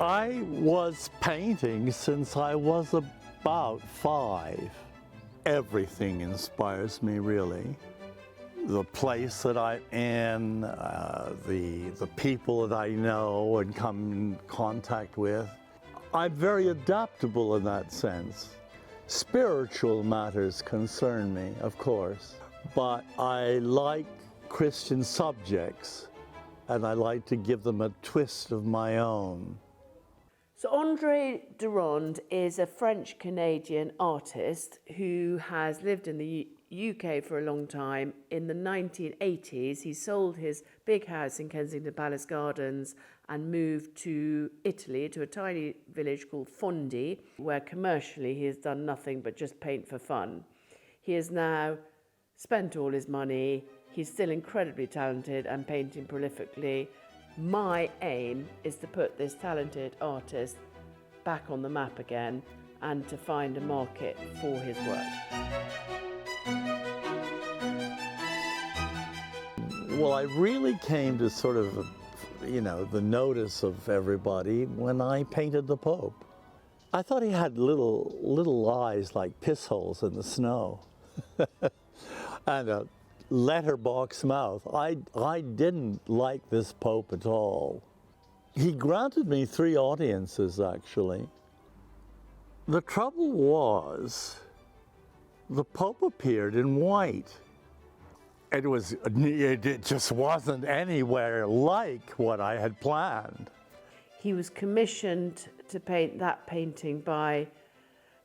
I was painting since I was about 5. Everything inspires me, really. The place that I'm in, the people that I know and come in contact with. I'm very adaptable in that sense. Spiritual matters concern me, of course, but I like Christian subjects, and I like to give them a twist of my own. So André Durand is a French-Canadian artist who has lived in the UK for a long time. In the 1980s, he sold his big house in Kensington Palace Gardens and moved to Italy, to a tiny village called Fondi, where commercially he has done nothing but just paint for fun. He has now spent all his money. He's still incredibly talented and painting prolifically. My aim is to put this talented artist back on the map again and to find a market for his work. Well, I really came to sort of, the notice of everybody when I painted the Pope. I thought he had little eyes like piss holes in the snow and a letterbox mouth. I didn't like this Pope at all. He granted me 3 audiences, actually. The trouble was, the Pope appeared in white. It just wasn't anywhere like what I had planned. He was commissioned to paint that painting by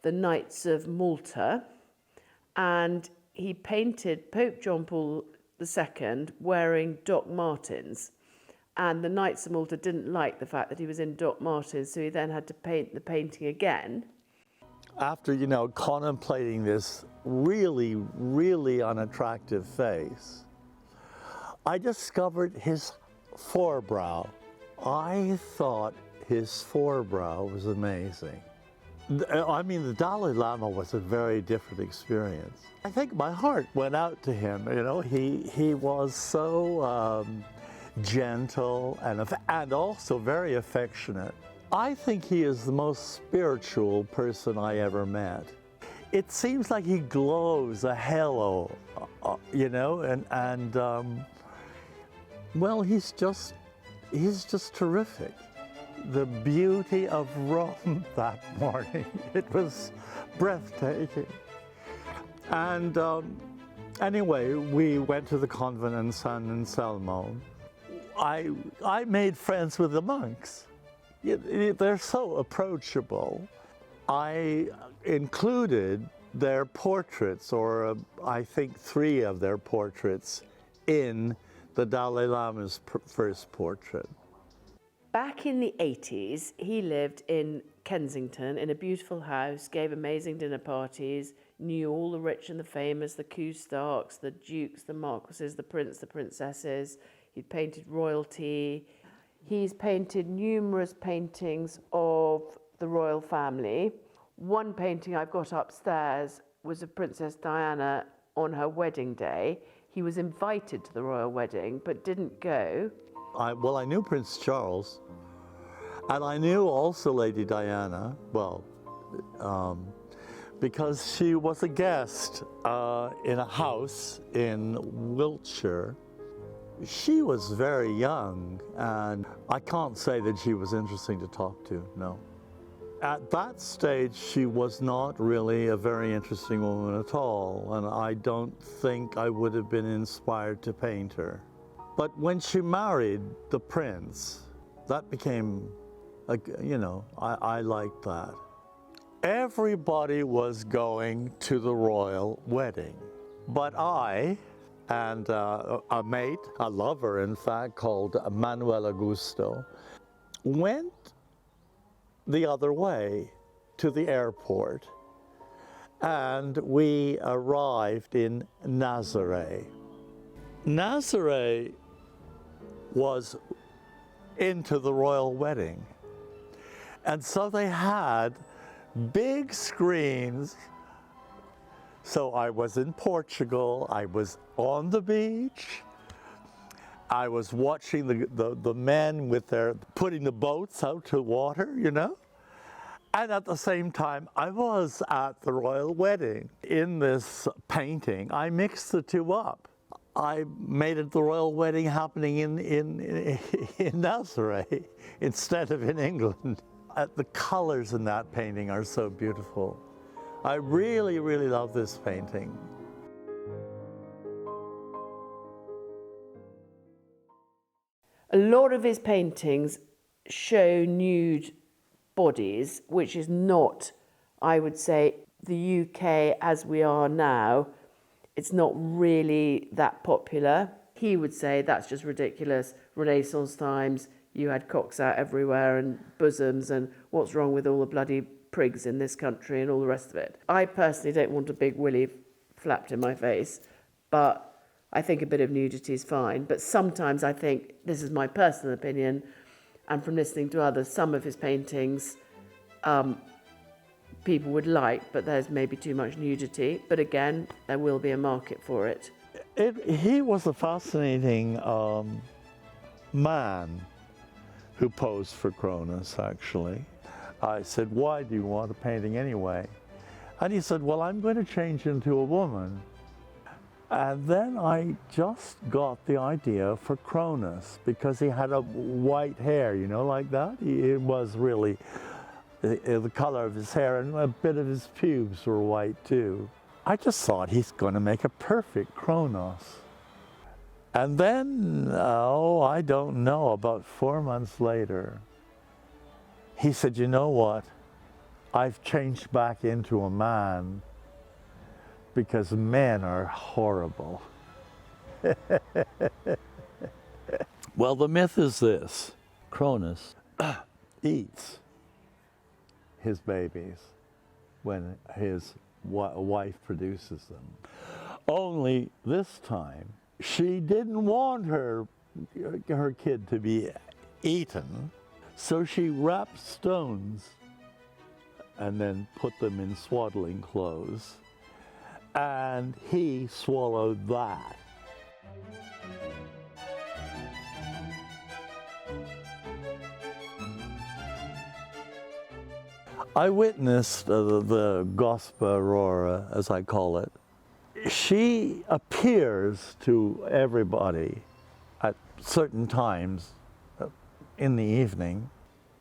the Knights of Malta, and he painted Pope John Paul II wearing Doc Martens, and the Knights of Malta didn't like the fact that he was in Doc Martens, so he then had to paint the painting again. After, contemplating this really unattractive face, I discovered his forebrow. I thought his forebrow was amazing. I mean, the Dalai Lama was a very different experience. I think my heart went out to him. He was so gentle and also very affectionate. I think he is the most spiritual person I ever met. It seems like he glows a halo, well, he's just terrific. The beauty of Rome that morning, it was breathtaking. And anyway, we went to the convent in San Anselmo. I made friends with the monks. They're so approachable. I included their portraits, or I think 3 of their portraits, in the Dalai Lama's first portrait. Back in the 80s, he lived in Kensington in a beautiful house, gave amazing dinner parties, knew all the rich and the famous, the Coustarks, the dukes, the marquises, the prince, the princesses. He'd painted royalty. He's painted numerous paintings of the royal family. One painting I've got upstairs was of Princess Diana on her wedding day. He was invited to the royal wedding, but didn't go. I knew Prince Charles, and I knew also Lady Diana, because she was a guest in a house in Wiltshire. She was very young, and I can't say that she was interesting to talk to, no. At that stage, she was not really a very interesting woman at all, and I don't think I would have been inspired to paint her. But when she married the prince, that became, I liked that. Everybody was going to the royal wedding, but I and a mate, a lover in fact, called Manuel Augusto, went the other way to the airport, and we arrived in Nazaré. Nazaré was into the royal wedding, And so they had big screens. So I was in Portugal, I was on the beach, I was watching the men with their, putting the boats out to water, you know? And at the same time, I was at the royal wedding. In this painting, I mixed the two up. I made it the royal wedding happening in Nazareth instead of in England. The colors in that painting are so beautiful. I really, really love this painting. A lot of his paintings show nude bodies, which is not, I would say, the UK as we are now. It's not really that popular. He would say that's just ridiculous. Renaissance times, you had cocks out everywhere and bosoms, and what's wrong with all the bloody prigs in this country and all the rest of it. I personally don't want a big willy flapped in my face, but I think a bit of nudity is fine. But sometimes I think, this is my personal opinion, and from listening to others, some of his paintings people would like, but there's maybe too much nudity. But again, there will be a market for it. He was a fascinating man who posed for Cronus, actually. I said, why do you want a painting anyway? And he said, well, I'm going to change into a woman. And then I just got the idea for Cronus, because he had a white hair, you know, like that. It was really the color of his hair, and a bit of his pubes were white too. I just thought he's going to make a perfect Cronus. And then, I don't know, about 4 months later, he said, you know what? I've changed back into a man because men are horrible. Well, the myth is this: Cronus eats his babies when his wife produces them. Only this time, she didn't want her kid to be eaten, so she wrapped stones and then put them in swaddling clothes, and he swallowed that. I witnessed the Gospa Aurora, as I call it. She appears to everybody at certain times in the evening.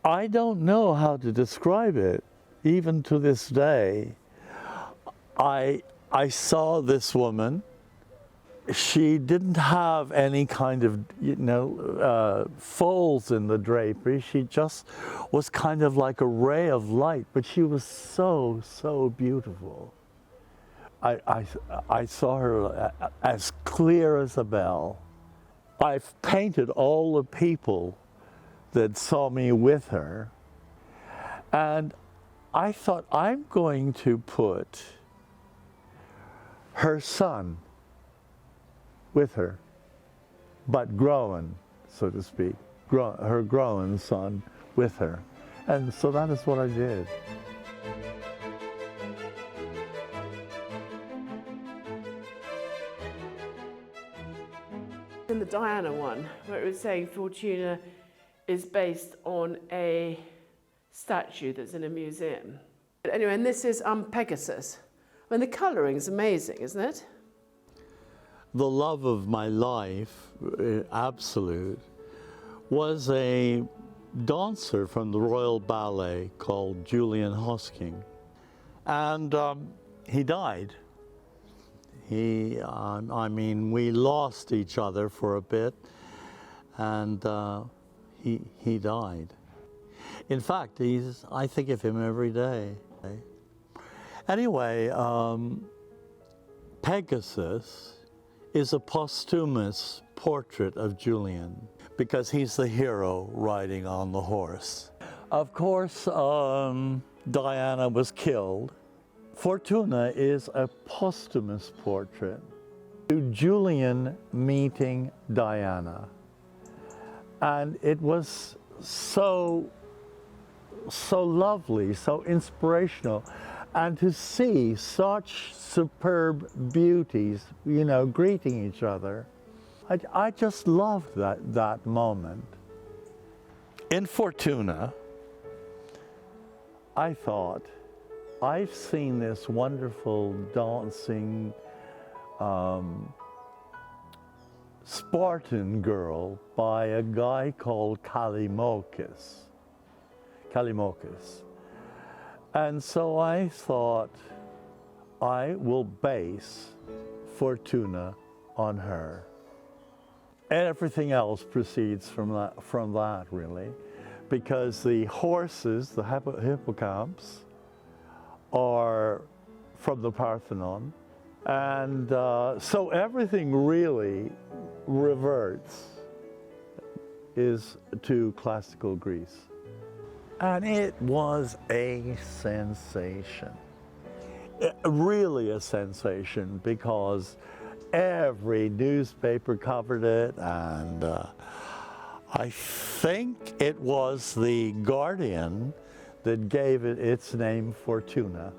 I don't know how to describe it, even to this day. I saw this woman. She didn't have any kind of, folds in the drapery. She just was kind of like a ray of light, but she was so, so beautiful. I saw her as clear as a bell. I've painted all the people that saw me with her, and I thought, I'm going to put her son with her, but grown, so to speak, her grown son with her. And so that is what I did. In the Diana one, where it was saying Fortuna is based on a statue that's in a museum. But anyway, and this is Pegasus. I mean, the colouring is amazing, isn't it? The love of my life, absolute, was a dancer from the Royal Ballet called Julian Hosking. And he died. We lost each other for a bit, and he died. In fact, I think of him every day. Anyway, Pegasus is a posthumous portrait of Julian, because he's the hero riding on the horse. Of course, Diana was killed. Fortuna is a posthumous portrait to Julian meeting Diana. And it was so so lovely, so inspirational, and to see such superb beauties, you know, greeting each other. I just loved that moment. In Fortuna, I thought, I've seen this wonderful dancing Spartan girl by a guy called Callimachus. And so I thought, I will base Fortuna on her. Everything else proceeds from that really, because the horses, the hippocamps, are from the Parthenon, and so everything really reverts is to classical Greece. And it was a sensation, really a sensation, because every newspaper covered it, and I think it was the Guardian that gave it its name, Fortuna.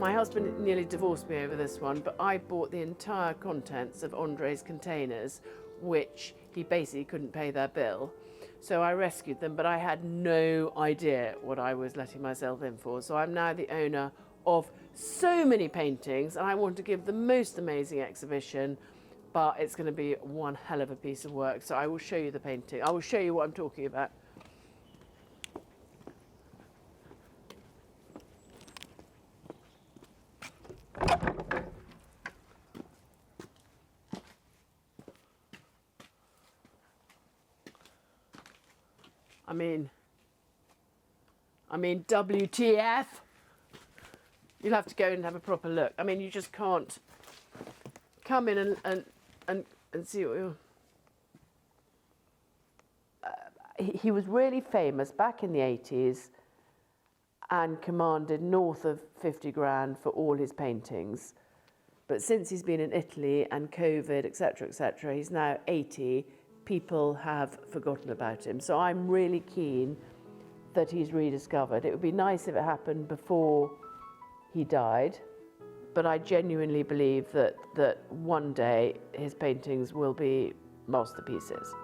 My husband nearly divorced me over this one, but I bought the entire contents of Andre's containers, which he basically couldn't pay their bill. So I rescued them, but I had no idea what I was letting myself in for. So I'm now the owner of so many paintings, and I want to give the most amazing exhibition, but it's going to be one hell of a piece of work. So I will show you the painting. I will show you what I'm talking about. I mean, WTF? You'll have to go and have a proper look. I mean, you just can't come in and see what you're... He was really famous back in the 80s and commanded north of 50 grand for all his paintings. But since he's been in Italy and COVID, etc., he's now 80, people have forgotten about him. So I'm really keen that he's rediscovered. It would be nice if it happened before he died, but I genuinely believe that one day his paintings will be masterpieces.